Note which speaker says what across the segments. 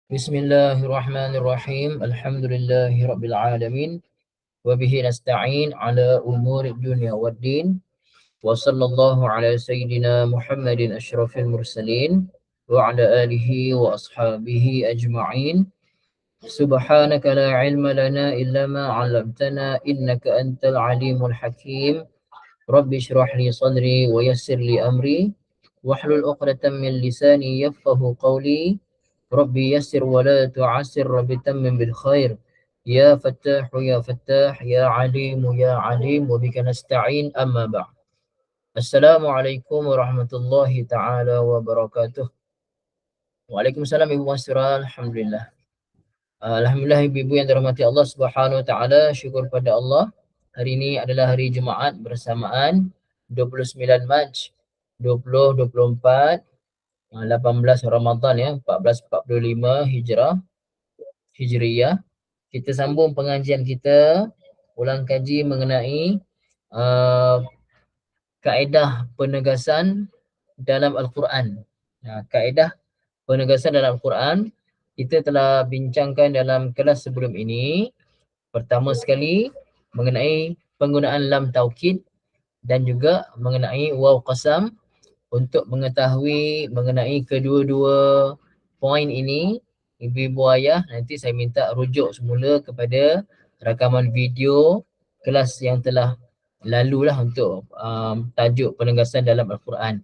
Speaker 1: Bismillahirrahmanirrahim. Alhamdulillahi rabbil alamin. Wa bihi nasta'in ala umuri dunya waddin. Wa sallallahu ala sayyidina Muhammadin asyrafil mursalin wa ala alihi wa ashabihi ajma'in. Subhanaka la ilma lana illa ma 'allamtana innaka antal alimul hakim. Rabbi shrah li sadri wa yassir li amri wahlul 'uqdatam min lisani yafqahu qawli. Rabbi yassir wa la tu'assir, Rabbi tammim bil khair. Ya Fattah ya Fattah, ya Alim ya Alim, wa bika nasta'in, amma ba'd. Assalamualaikum warahmatullahi taala wabarakatuh. Waalaikumsalam Ibu Masira, alhamdulillah. Alhamdulillah ibu-ibu yang dirahmati Allah Subhanahu wa taala, syukur pada Allah. Hari ini adalah hari Jumaat bersamaan 29 Mac 2024, 18 Ramadan ya, 1445 Hijriyah. Kita sambung pengajian kita, ulang kaji mengenai kaedah penegasan dalam Al-Quran. Kaedah penegasan dalam Al-Quran kita telah bincangkan dalam kelas sebelum ini. Pertama sekali mengenai penggunaan lam taukid dan juga mengenai waw qasam. Untuk mengetahui mengenai kedua-dua poin ini, ibu-ibu ayah, nanti saya minta rujuk semula kepada rakaman video kelas yang telah lalu lah untuk tajuk penegasan dalam Al-Quran.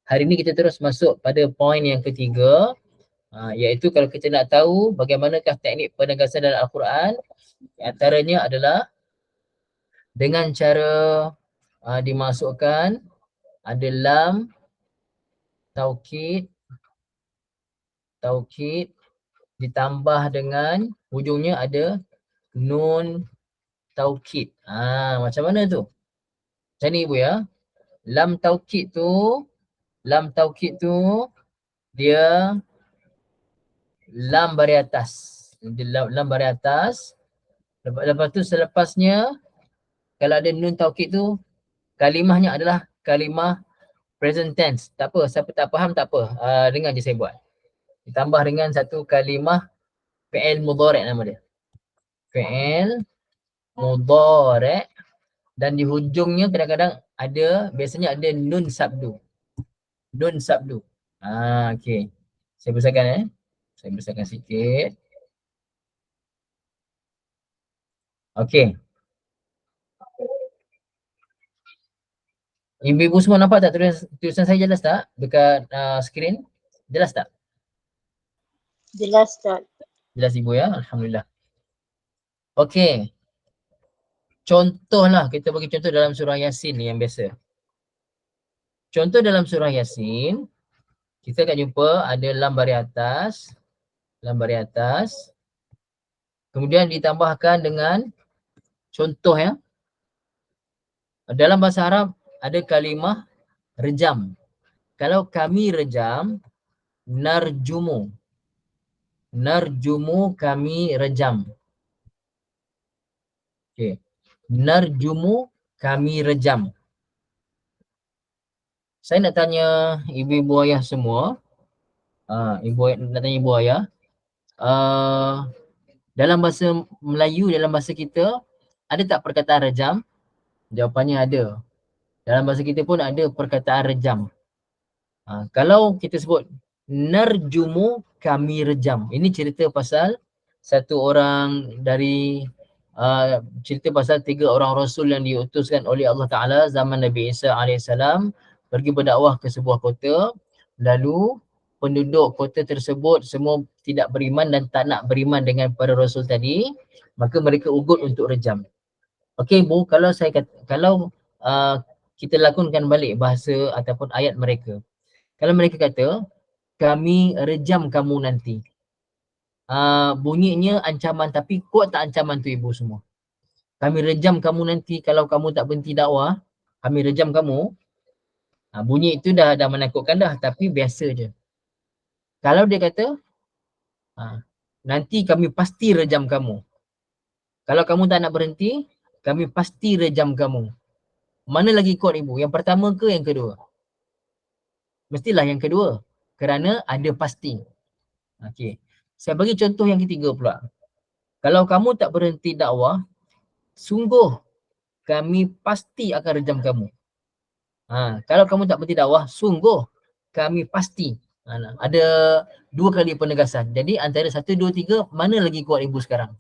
Speaker 1: Hari ini kita terus masuk pada poin yang ketiga, iaitu kalau kita nak tahu bagaimanakah teknik penegasan dalam Al-Quran, antaranya adalah dengan cara dimasukkan ada lam taukid ditambah dengan hujungnya ada nun taukid. Macam mana tu? Macam ni ibu ya. Lam taukid tu dia lam baris atas. Lam baris atas. Lepas tu selepasnya kalau ada nun taukid tu, kalimahnya adalah kalimah present tense. Tak apa, siapa tak faham tak apa. Dengar je saya buat. Ditambah dengan satu kalimah fi'il mudhari' nama dia. Fi'il mudhari', dan di hujungnya kadang-kadang ada, biasanya ada nun sabdu. Nun sabdu. Okey. Saya besarkan Saya besarkan sikit. Okey. Ibu-ibu semua nampak tak tulisan saya jelas tak dekat skrin? Jelas tak?
Speaker 2: Jelas tak?
Speaker 1: Jelas ibu ya, alhamdulillah. Okey. Contohlah, kita bagi contoh dalam surah Yasin ni yang biasa. Contoh dalam surah Yasin, kita akan jumpa ada lam baris atas. Kemudian ditambahkan dengan contoh ya. Dalam bahasa Arab ada kalimah rejam. Kalau kami rejam, narjumu. Narjumu, kami rejam. Okey. Narjumu, kami rejam. Saya nak tanya ibu-ibu ayah semua. Nak tanya ibu ayah. Dalam bahasa Melayu, dalam bahasa kita, ada tak perkataan rejam? Jawapannya ada. Dalam bahasa kita pun ada perkataan rejam. Kalau kita sebut narjumu, kami rejam. Ini cerita pasal satu orang dari cerita pasal 3 orang rasul yang diutuskan oleh Allah Ta'ala zaman Nabi Isa AS pergi berdakwah ke sebuah kota. Lalu penduduk kota tersebut semua tidak beriman dan tak nak beriman dengan para rasul tadi, maka mereka ugut untuk rejam. Okey Bu, kalau kita lakonkan balik bahasa ataupun ayat mereka. Kalau mereka kata, kami rejam kamu nanti. Bunyinya ancaman, tapi kuat tak ancaman tu ibu semua? Kami rejam kamu nanti kalau kamu tak berhenti dakwah. Kami rejam kamu. Bunyi itu dah menakutkan dah, tapi biasa je. Kalau dia kata, nanti kami pasti rejam kamu. Kalau kamu tak nak berhenti, kami pasti rejam kamu. Mana lagi kuat ibu? Yang pertama ke yang kedua? Mestilah yang kedua. Kerana ada pasti. Okey. Saya bagi contoh yang ketiga pula. Kalau kamu tak berhenti dakwah, sungguh kami pasti akan rejam kamu. Kalau kamu tak berhenti dakwah, sungguh kami pasti. Ada dua kali penegasan. Jadi antara 1, 2, 3, mana lagi kuat ibu sekarang?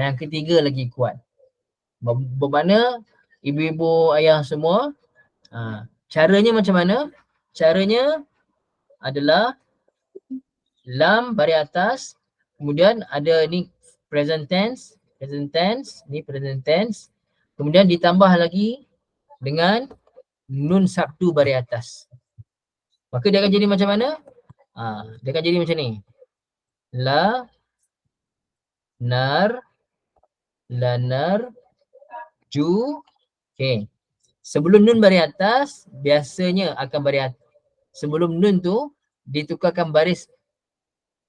Speaker 1: Yang ketiga lagi kuat. Bermakna ibu-ibu ayah semua, caranya macam mana? Caranya adalah lam baris atas, kemudian ada ni present tense, ni present tense, kemudian ditambah lagi dengan nun sabtu baris atas. Maka dia akan jadi macam mana? Dia akan jadi macam ni. La, nar, lanar, ju. Okay. Sebelum nun baris atas, biasanya akan baris atas. Sebelum nun tu, ditukarkan baris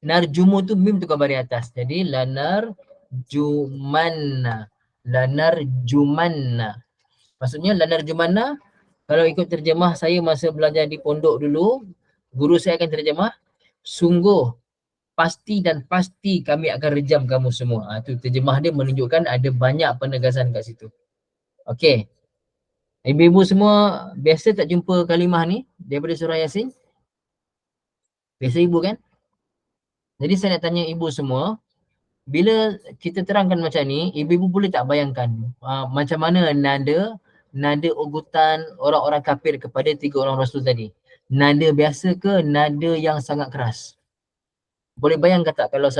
Speaker 1: narjumu tu mim tukar baris atas. Jadi lanar jumanna. Lanar jumanna. Maksudnya lanar jumanna, kalau ikut terjemah saya masa belajar di pondok dulu, guru saya akan terjemah, sungguh pasti dan pasti kami akan rejam kamu semua. Itu terjemah dia menunjukkan ada banyak penegasan kat situ. Okey. Ibu-ibu semua biasa tak jumpa kalimah ni daripada surah Yasin? Biasa ibu kan? Jadi saya nak tanya ibu semua, bila kita terangkan macam ni, ibu-ibu boleh tak bayangkan macam mana nada ugutan orang-orang kafir kepada 3 orang rasul tadi? Nada biasa ke nada yang sangat keras? Boleh bayangkan tak kalau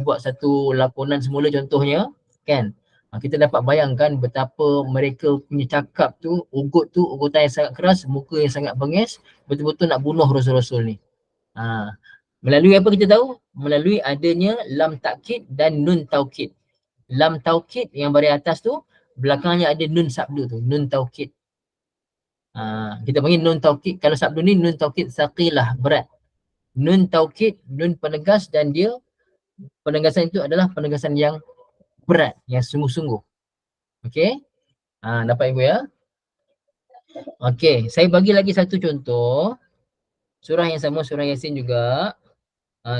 Speaker 1: buat satu lakonan semula contohnya, kan? Kita dapat bayangkan betapa mereka punya cakap tu, ugutan yang sangat keras, muka yang sangat bengis, betul-betul nak bunuh rasul-rasul ni. Melalui apa kita tahu? Melalui adanya lam takkid dan nun taukid. Lam taukid yang baris atas tu, belakangnya ada nun sabdu tu, nun taukid. Kita panggil nun taukid. Kalau sabdu ni nun taukid saqilah, berat. Nun taukid, nun penegas, dan dia penegasan itu adalah penegasan yang berat, yang sungguh-sungguh. Okey? Dapat ibu ya? Okey, saya bagi lagi satu contoh. Surah yang sama, surah Yasin juga.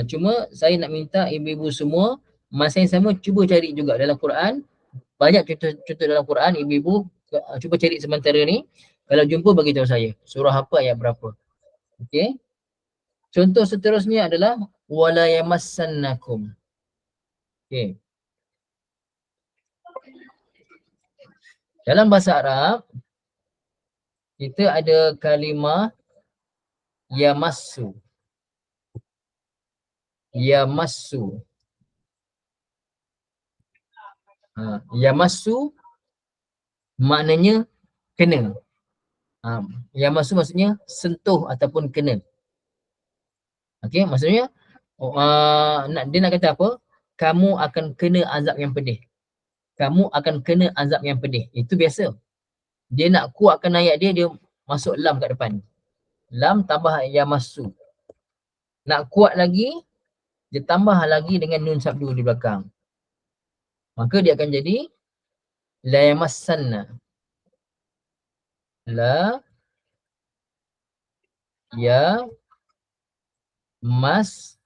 Speaker 1: Cuma saya nak minta ibu-ibu semua masa yang sama cuba cari juga dalam Quran. Banyak contoh dalam Quran, ibu-ibu cuba cari sementara ni. Kalau jumpa bagi tahu saya surah apa, ayat berapa. Okey. Contoh seterusnya adalah wala yamassannakum. Okey. Dalam bahasa Arab kita ada kalimah yamassu. Yamassu. Yamassu maknanya kena. Yamassu maksudnya sentuh ataupun kena. Okey, maksudnya dia nak kata apa? Kamu akan kena azab yang pedih. Kamu akan kena azab yang pedih. Itu biasa. Dia nak kuatkan ayat dia masuk lam kat depan. Lam tambah yamassu. Nak kuat lagi, dia tambah lagi dengan nun sabdu di belakang. Maka dia akan jadi la yamassanna. La ya mas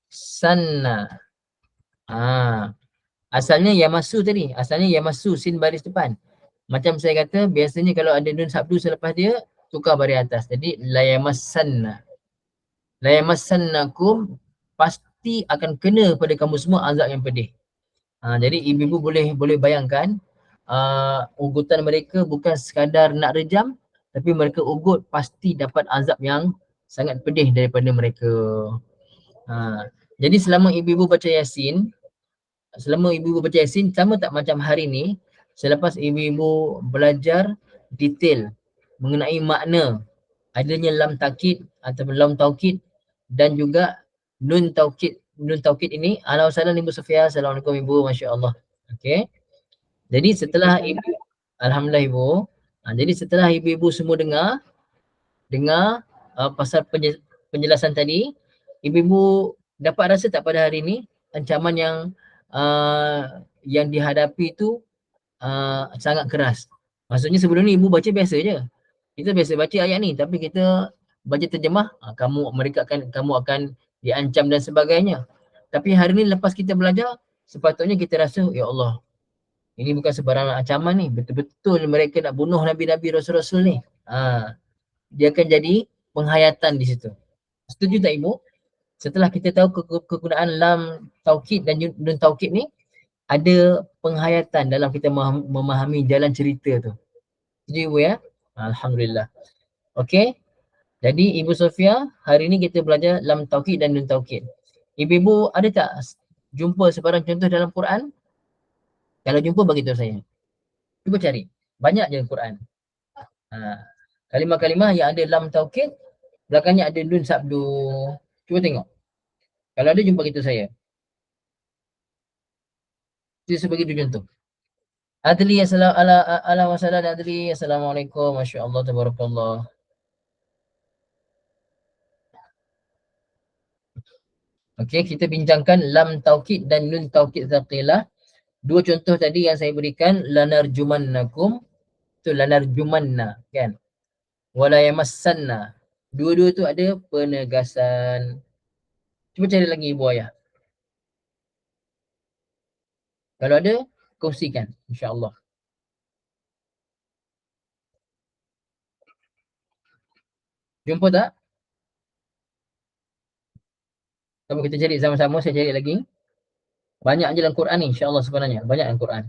Speaker 1: sanna. Asalnya yamassu tadi. Asalnya yamassu sin baris depan. Macam saya kata, biasanya kalau ada nun sabdu selepas dia, tukar baris atas. Jadi la yamassanna. La yamassannakum, pasti akan kena pada kamu semua azab yang pedih. Jadi ibu-ibu boleh bayangkan ugutan mereka bukan sekadar nak rejam, tapi mereka ugut pasti dapat azab yang sangat pedih daripada mereka. Jadi selama ibu-ibu baca Yasin, sama tak macam hari ni, selepas ibu-ibu belajar detail mengenai makna adanya lam taukid ataupun lam taukid dan juga nun taukid. Nun taukid ini, Assalamualaikum Ibu Sofia, Assalamualaikum Ibu, Masya-Allah. Okey. Jadi setelah ibu, alhamdulillah Ibu. Jadi setelah ibu-ibu semua dengar pasal penjelasan tadi, ibu-ibu dapat rasa tak pada hari ini ancaman yang dihadapi itu sangat keras. Maksudnya sebelum ni ibu baca biasa je. Kita biasa baca ayat ni, tapi kita baca terjemah, kamu akan diancam dan sebagainya. Tapi hari ni lepas kita belajar, sepatutnya kita rasa, ya Allah, ini bukan sebarang ancaman ni, betul-betul mereka nak bunuh Nabi-Nabi Rasul-Rasul ni. Dia akan jadi penghayatan di situ. Setuju tak Ibu? Setelah kita tahu kegunaan lam taukid dan nun taukid ni, ada penghayatan dalam kita memahami jalan cerita tu. Setuju Ibu ya? Alhamdulillah. Okey. Jadi Ibu Sofia, hari ni kita belajar lam taukid dan nun taukid. Ibu-ibu ada tak jumpa sebarang contoh dalam Quran? Kalau jumpa bagi tahu saya. Cuba cari. Banyak je Quran. Kalimah-kalimah yang ada lam taukid, belakangnya ada nun sabdu. Cuba tengok. Kalau ada jumpa kita saya. Saya sebagai dua contoh. Adli ala wasalam Adli. Assalamualaikum. Masya-Allah tabarakallah. Okey, kita bincangkan lam taukid dan nun taukid tsaqilah. Dua contoh tadi yang saya berikan, lanarjumannakum, tu lanarjumanna kan. Wala yamassanna. Dua-dua tu ada penegasan. Cuba cari lagi Ibu Ayah. Kalau ada, kongsikan insya-Allah. Jumpa tak? Sama kita cari sama-sama, saya cari lagi. Banyak je dalam Quran ni insya-Allah sebenarnya. Banyak dalam Quran.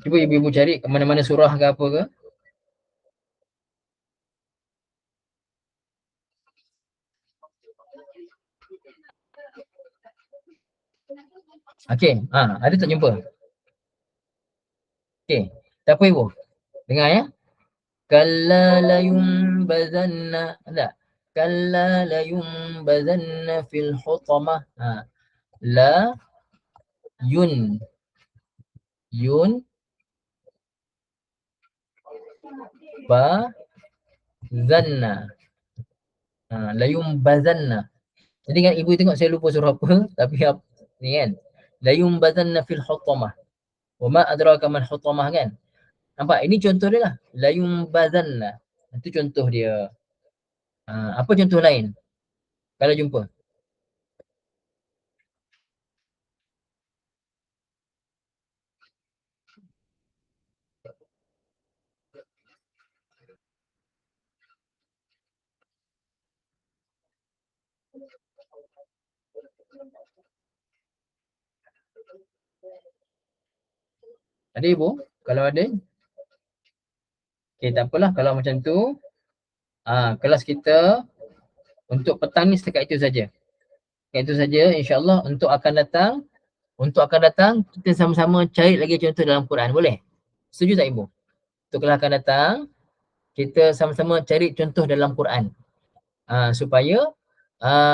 Speaker 1: Cuba ibu-ibu cari ke mana-mana surah ke apa ke. Okey, ada tak jumpa? Okey, tak apa ibu. Dengar ya. Kalla la yumbazanna. Tak. Kalla la yumbazanna fil hutamah. La yun ba zanna. La yumbazanna. Jadi kan ibu tengok saya lupa surah apa tapi ni kan. La yumbazanna fil hutamah. Wa ma adraka man hutamah kan. Nampak? Ini contoh dia lah. La yumbazanna. Itu contoh dia. Apa contoh lain? Kalau jumpa. Ada ibu? Kalau ada? Okay, tak apalah. Kalau macam tu, kelas kita untuk petang ni setakat itu saja. Setakat itu saja. InsyaAllah untuk akan datang, kita sama-sama cari lagi contoh dalam Quran. Boleh? Setuju tak ibu? Untuk kelas akan datang, kita sama-sama cari contoh dalam Quran. Supaya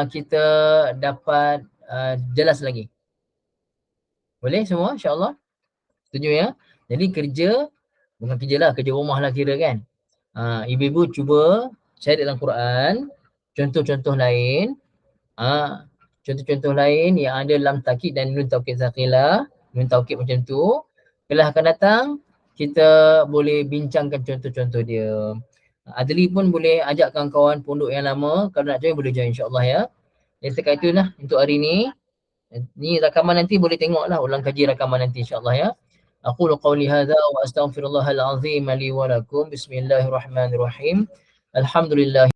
Speaker 1: kita dapat jelas lagi. Boleh semua insyaAllah? Setuju ya? Jadi bukan kerja lah, kerja rumah lah kira kan. Ibu-ibu cuba cari dalam Quran contoh-contoh lain. Contoh-contoh lain yang ada lam taukid dan nun taukid tsaqilah. Nun taukid macam tu. Kelas akan datang, kita boleh bincangkan contoh-contoh dia. Adli pun boleh ajak kawan-kawan pondok yang lama. Kalau nak join boleh join insyaAllah ya. Jadi setakat itulah untuk hari ni. Ni rakaman nanti boleh tengoklah ulang kaji rakaman nanti insyaAllah ya. أقول قولي هذا وأستغفر الله العظيم لي ولكم بسم الله الرحمن الرحيم الحمد لله